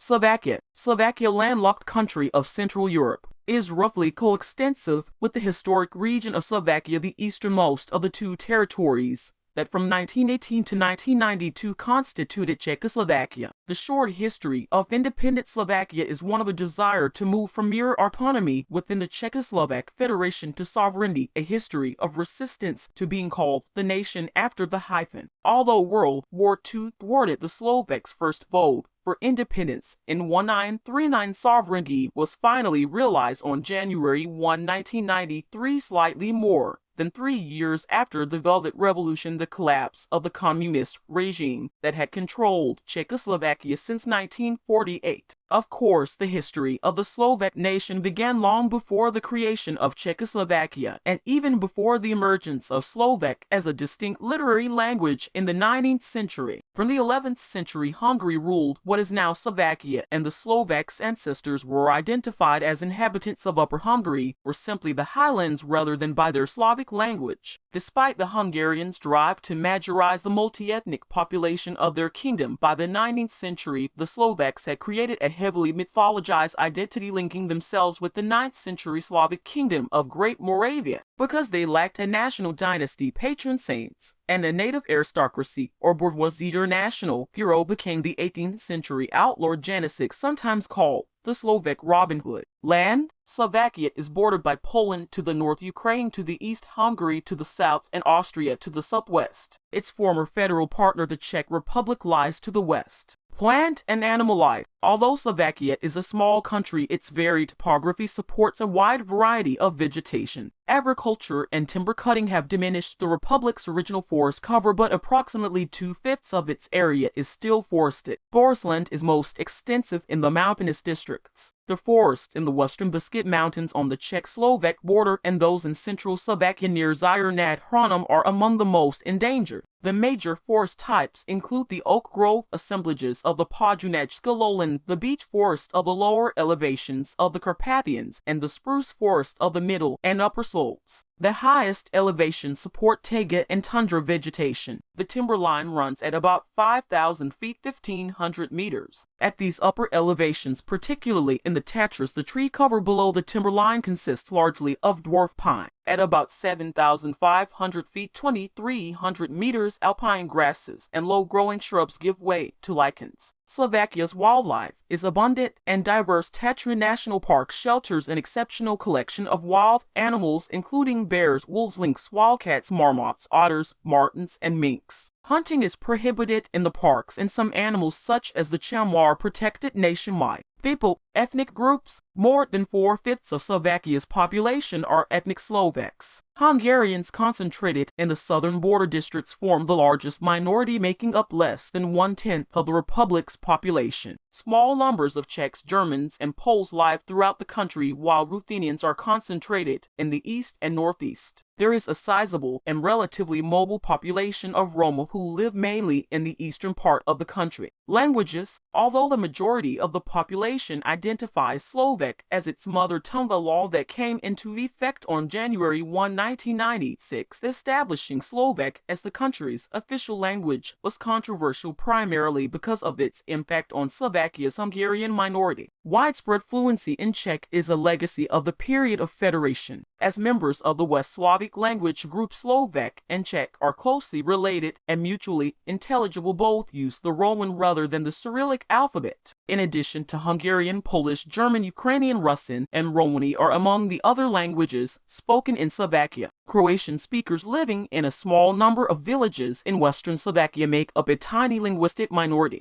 Slovakia, landlocked country of Central Europe, is roughly coextensive with the historic region of Slovakia, the easternmost of the two territories that from 1918 to 1992 constituted Czechoslovakia. The short history of independent Slovakia is one of a desire to move from mere autonomy within the Czechoslovak Federation to sovereignty, a history of resistance to being called the nation after the hyphen. Although World War II thwarted the Slovaks' first vote for independence in 1939, sovereignty was finally realized on January 1, 1993, slightly more than 3 years after the Velvet Revolution, the collapse of the communist regime that had controlled Czechoslovakia since 1948. Of course, the history of the Slovak nation began long before the creation of Czechoslovakia and even before the emergence of Slovak as a distinct literary language in the 19th century. From the 11th century, Hungary ruled what is now Slovakia, and the Slovaks' ancestors were identified as inhabitants of Upper Hungary or simply the highlands rather than by their Slavic language. Despite the Hungarians' drive to majorize the multi-ethnic population of their kingdom, by the 19th century, the Slovaks had created a heavily mythologized identity linking themselves with the 9th century Slavic kingdom of Great Moravia. Because they lacked a national dynasty, patron saints, and a native aristocracy or bourgeoisie, their national hero became the 18th century outlaw Janicek, sometimes called the Slovak Robin Hood. Land: Slovakia is bordered by Poland to the north, Ukraine to the east, Hungary to the south, and Austria to the southwest. Its former federal partner, the Czech Republic, lies to the west. Plant and animal life. Although Slovakia is a small country, its varied topography supports a wide variety of vegetation. Agriculture and timber cutting have diminished the republic's original forest cover, but approximately 2/5 of its area is still forested. Forestland is most extensive in the mountainous districts. The forests in the western Beskid Mountains on the Czech-Slovak border and those in central Slovakia near Zir nad Hronom are among the most endangered. The major forest types include the oak grove assemblages of the Podunajska lowland, the beech forest of the lower elevations of the Carpathians, and the spruce forest of the middle and upper slopes. The highest elevations support taiga and tundra vegetation. The timberline runs at about 5,000 feet, 1,500 meters. At these upper elevations, particularly in the Tatras, the tree cover below the timberline consists largely of dwarf pine. At about 7,500 feet, 2,300 meters, alpine grasses and low-growing shrubs give way to lichens. Slovakia's wildlife is abundant and diverse. Tatra National Park shelters an exceptional collection of wild animals, including bears, wolves, lynx, wildcats, marmots, otters, martens, and minks. Hunting is prohibited in the parks, and some animals, such as the chamois, are protected nationwide. People, ethnic groups. More than 4/5 of Slovakia's population are ethnic Slovaks. Hungarians concentrated in the southern border districts form the largest minority, making up less than 1/10 of the republic's population. Small numbers of Czechs, Germans, and Poles live throughout the country, while Ruthenians are concentrated in the east and northeast. There is a sizable and relatively mobile population of Roma who live mainly in the eastern part of the country. Languages. Although the majority of the population identifies Slovak as its mother tongue, a law that came into effect on January 1, 1996, establishing Slovak as the country's official language, was controversial primarily because of its impact on Slovakia's Hungarian minority. Widespread fluency in Czech is a legacy of the period of federation. As members of the West Slavic language group, Slovak and Czech are closely related and mutually intelligible. Both use the Roman rather than the Cyrillic alphabet. In addition to Hungarian, Polish, German, Ukrainian, Russian, and Romani are among the other languages spoken in Slovakia. Croatian speakers living in a small number of villages in western Slovakia make up a tiny linguistic minority.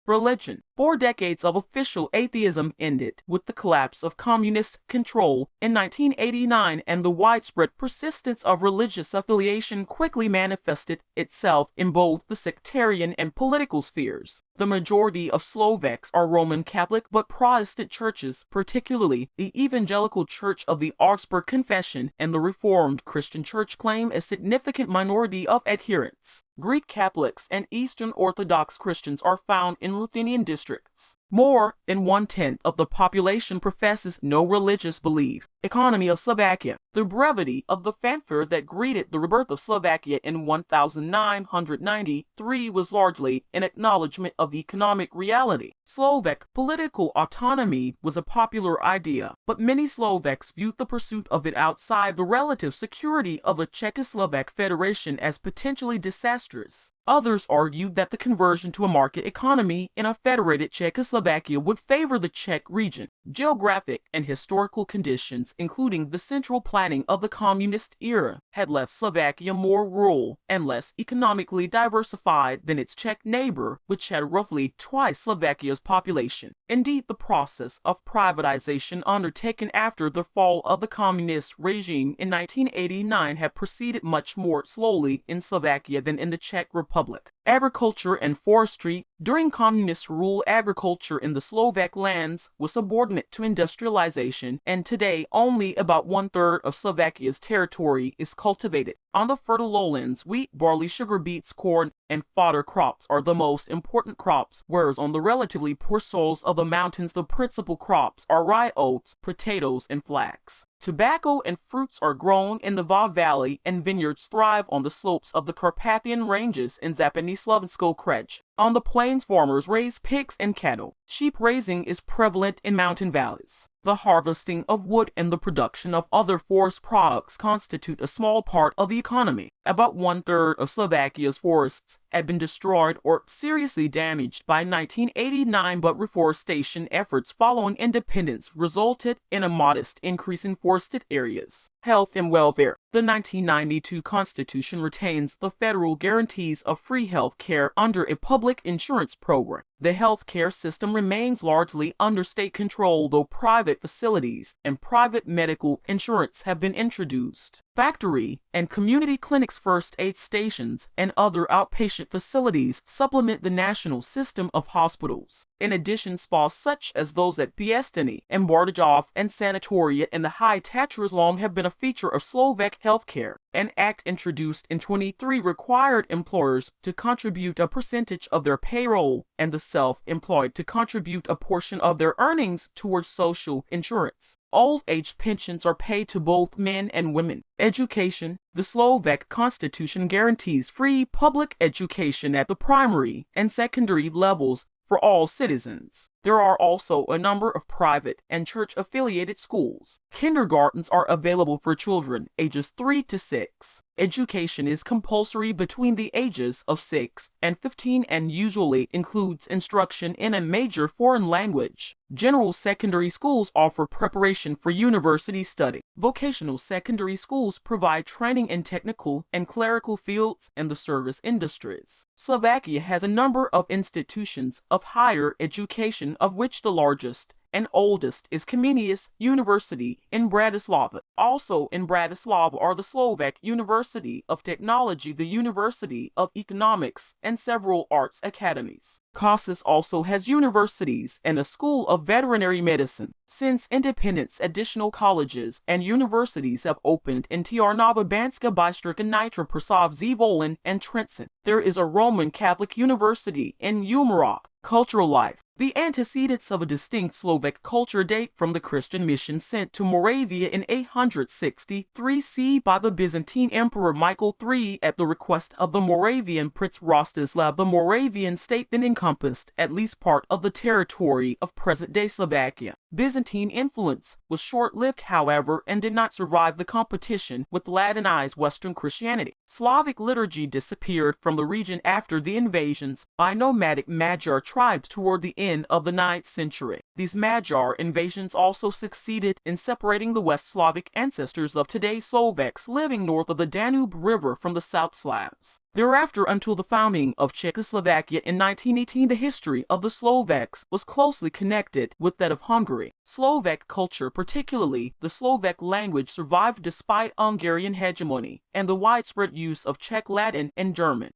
Religion. 4 decades of official atheism ended with the collapse of communist control in 1989, and the widespread persistence of religious affiliation quickly manifested itself in both the sectarian and political spheres. The majority of Slovaks are Roman Catholic, but Protestant churches, particularly the Evangelical Church of the Augsburg Confession and the Reformed Christian Church, claim a significant minority of adherents. Greek Catholics and Eastern Orthodox Christians are found in Ruthenian districts. More than 1/10 of the population professes no religious belief. Economy of Slovakia. The brevity of the fanfare that greeted the rebirth of Slovakia in 1993 was largely an acknowledgement of the economic reality. Slovak political autonomy was a popular idea, but many Slovaks viewed the pursuit of it outside the relative security of a Czechoslovak federation as potentially disastrous. Others argued that the conversion to a market economy in a federated Czechoslovakia would favor the Czech region. Geographic and historical conditions, including the central planning of the communist era, had left Slovakia more rural and less economically diversified than its Czech neighbor, which had roughly twice Slovakia's population. Indeed, the process of privatization undertaken after the fall of the communist regime in 1989 had proceeded much more slowly in Slovakia than in the Czech Republic. Agriculture and forestry. During communist rule, agriculture in the Slovak lands was subordinate to industrialization, and today only about 1/3 of Slovakia's territory is cultivated. On the fertile lowlands, wheat, barley, sugar beets, corn, and fodder crops are the most important crops, whereas on the relatively poor soils of the mountains, the principal crops are rye, oats, potatoes, and flax. Tobacco and fruits are grown in the Vav Valley, and vineyards thrive on the slopes of the Carpathian Ranges in Zapadny-Slovensko Kraj. On the plains, farmers raise pigs and cattle. Sheep raising is prevalent in mountain valleys. The harvesting of wood and the production of other forest products constitute a small part of the economy. About 1/3 of Slovakia's forests had been destroyed or seriously damaged by 1989, but reforestation efforts following independence resulted in a modest increase in forested areas. Health and welfare. The 1992 Constitution retains the federal guarantees of free health care under a public insurance program. The health care system remains largely under state control, though private facilities and private medical insurance have been introduced. Factory and community clinics, first aid stations, and other outpatient facilities supplement the national system of hospitals. In addition, spas such as those at Piestany and Bardejov and Sanatoria in the High Tatras long have been a feature of Slovak healthcare. An act introduced in 23 required employers to contribute a percentage of their payroll and the self-employed to contribute a portion of their earnings towards social insurance. Old age pensions are paid to both men and women. Education. The Slovak Constitution guarantees free public education at the primary and secondary levels for all citizens. There are also a number of private and church-affiliated schools. Kindergartens are available for children ages 3 to 6. Education is compulsory between the ages of 6 and 15 and usually includes instruction in a major foreign language. General secondary schools offer preparation for university study. Vocational secondary schools provide training in technical and clerical fields and the service industries. Slovakia has a number of institutions of higher education, of which the largest and oldest is Comenius University in Bratislava. Also in Bratislava are the Slovak University of Technology, the University of Economics, and several arts academies. Kosas also has universities and a school of veterinary medicine. Since independence, additional colleges and universities have opened in Tiarnava, Banska Bystrica, Nitra, Prasov, Zvolin, and Trenčín. There is a Roman Catholic university in Umarok. Cultural life. The antecedents of a distinct Slovak culture date from the Christian mission sent to Moravia in 863 CE by the Byzantine Emperor Michael III at the request of the Moravian Prince Rostislav. The Moravian state then encompassed at least part of the territory of present-day Slovakia. Byzantine influence was short-lived, however, and did not survive the competition with Latinized Western Christianity. Slavic liturgy disappeared from the region after the invasions by nomadic Magyar tribes toward the end of the 9th century. These Magyar invasions also succeeded in separating the West Slavic ancestors of today's Slovaks living north of the Danube River from the South Slavs. Thereafter, until the founding of Czechoslovakia in 1918, the history of the Slovaks was closely connected with that of Hungary. Slovak culture, particularly the Slovak language, survived despite Hungarian hegemony and the widespread use of Czech Latin and German.